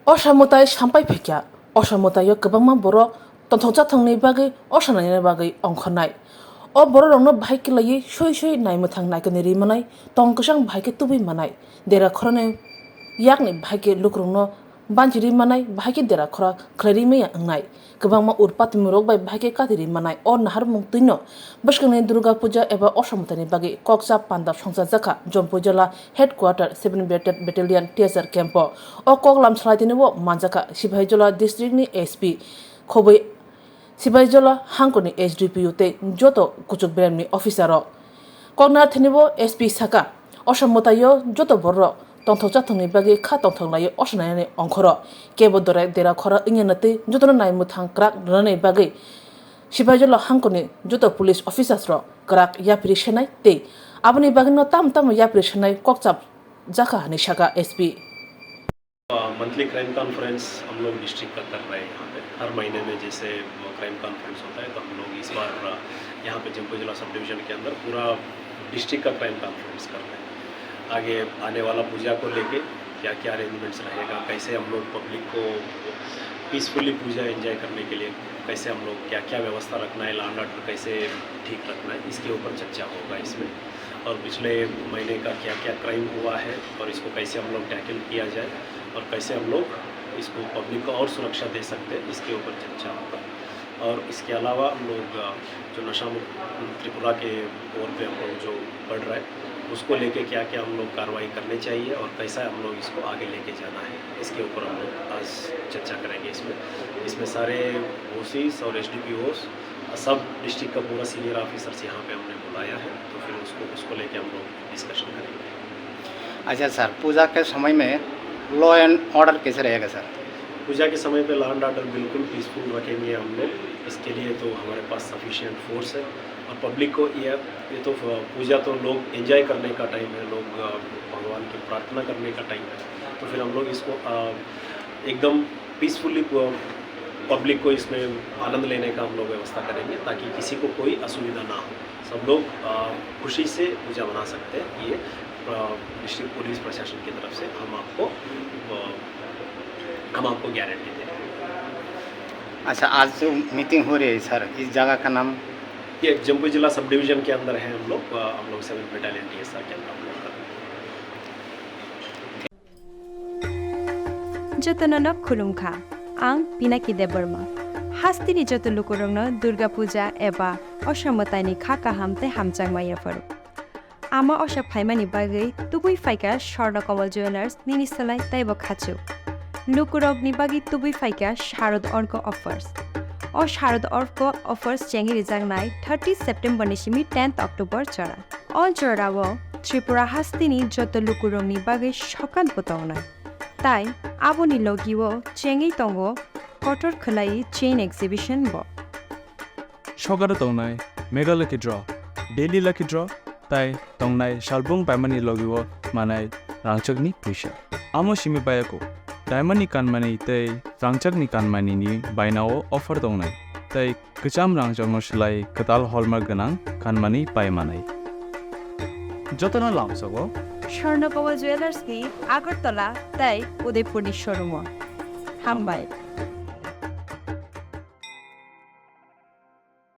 Mwtaio sampai phekya Mwtaio kwbangma borok Tongkwchangni bagwi nainani bagwi ongkhornai o borokrokno bahai kelai soi naimwthang naikani rimanai tongkwchang bahai ke tubui manai dera khorani yakni bahai ke lukrokno banchi rimanai bahai ke dera khora khlairi maya angnai kwbangma urpati murok bai bahai ke kati rimanai o naharmung tuino bwskangni Durga Puja eba Mwtaini bagwi Kokchaplaimungo Swrangchati Sepahijala headquarter 7 battalion TSR camp o koklam salaitinibo manjaka Sepahijala district ni SP khobai Sepahijala Hangkor ni HDPU te joto Kokchaplaimungo officer o kokna thinibo SP saka Mwtaio joto borok Tongkwchangni bagwi kha tongthanglai nainani ongkhoro kebo dera khora ingenati jotono naimwthang krak rani bagwi Sepahijala Hangkor ni joto police officers ro krak yapri senai te aboni bagino tam yapri senai Kokchaplaimungo hani saka SP monthly crime conference हम लोग district का कर रहे हैं यहाँ पे हर महीने में जैसे क्राइम कॉन्फ्रेंस होता है तो हम लोग इस बार यहाँ पे जम्पू सब डिवीज़न के अंदर पूरा डिस्ट्रिक्ट का क्राइम कॉन्फ्रेंस कर रहे हैं। आगे आने वाला पूजा को लेके क्या क्या अरेंजमेंट्स रहेगा, कैसे हम लोग पब्लिक को पीसफुली पूजा एंजॉय करने के लिए कैसे हम लोग क्या क्या व्यवस्था रखना है, लॉ एंड ऑर्डर कैसे ठीक रखना है, इसके ऊपर चर्चा होगा इसमें। और पिछले महीने का क्या क्या क्राइम हुआ है और इसको कैसे हम लोग टैकल किया जाए और कैसे हम लोग इसको पब्लिक को और सुरक्षा दे सकते हैं, इसके ऊपर चर्चा होगा। और इसके अलावा हम लोग जो नशा मुक्त त्रिपुरा के ओर पे हम लोग जो बढ़ रहा है उसको लेके क्या क्या हम लोग कार्रवाई करनी चाहिए और कैसा हम लोग इसको आगे लेके जाना है, इसके ऊपर हम लोग आज चर्चा करेंगे। इसमें सारे ओसीस और HDPOs सब डिस्ट्रिक्ट का पूरा सीनियर ऑफिसर्स यहाँ पे हमने बुलाया है, तो फिर उसको लेके हम लोग डिस्कशन करेंगे। अच्छा सर, पूजा के समय में लॉ एंड ऑर्डर कैसे रहेगा सर? पूजा के समय पे लॉ एंड ऑर्डर बिल्कुल पीसफुल रखेंगे हम लोग। इसके लिए तो हमारे पास सफिशिएंट फोर्स है और पब्लिक को ये तो पूजा तो लोग एंजॉय करने का टाइम है, लोग भगवान की प्रार्थना करने का टाइम है, तो फिर हम लोग इसको एकदम पीसफुली पब्लिक को इसमें आनंद लेने का हम लोग व्यवस्था करेंगे ताकि किसी को कोई असुविधा ना हो, सब लोग खुशी से पूजा मना सकते हैं। ये डिस्ट्रिक्ट पुलिस प्रशासन की तरफ से हम आपको गारंटी दे रहे हैं। अच्छा, आज जो मीटिंग हो रही है सर, इस जगह का नाम? ये जम्पू जिला सब डिवीज़न के अंदर है। हम लोग 7 बटालियन TSR के अंदर हम लोग जतन खुलुमखा आं पिनाकी देबर्मा हास्तिनि जत लुकुरंनो दुर्गा पूजा एबा Mwtaini खा काहामते हामचांगमाया फरु आमा फाइमानि बागै तुबुई फाइका स्वर्ण कमल ज्वेलर्स निनिसलाय ताइबो खाचु लुकुरगनि बागै तुबुई फाइका शारद अर्क अफर्स ओ शारद अर्क अफर्स चेंगि रिजांगनाय 30 सेप्टेम्बर निसिमि 10 अक्टोबर चरा अल जरावो त्रिपुरा हास्तिनि जत लुकुरंनि बागै सकान बतावनाय ताई आबोनि लगिवो चेंगि तंगो कटर खलाई चेन एक्जिबिशन बो सकारा तंगनाय mega lucky draw daily lucky draw ताई तंगनाय शालबुंग पाइमानि लगिवो मानाय रांचकनि फैसा आमो सिमि बायाको डायमंडनि कानमानि तै रांचकनि कानमानिनि बायनाव अफर दंनाय तै गोजाम रांचकनो सोलाय कताल हलमार्क गोनां कानमानि पाइमानाय जतना लामसगो स्वर्ण कमल ज्वेलर्स नि आगरतला तै उदयपुरनि शोरूम हामबाय।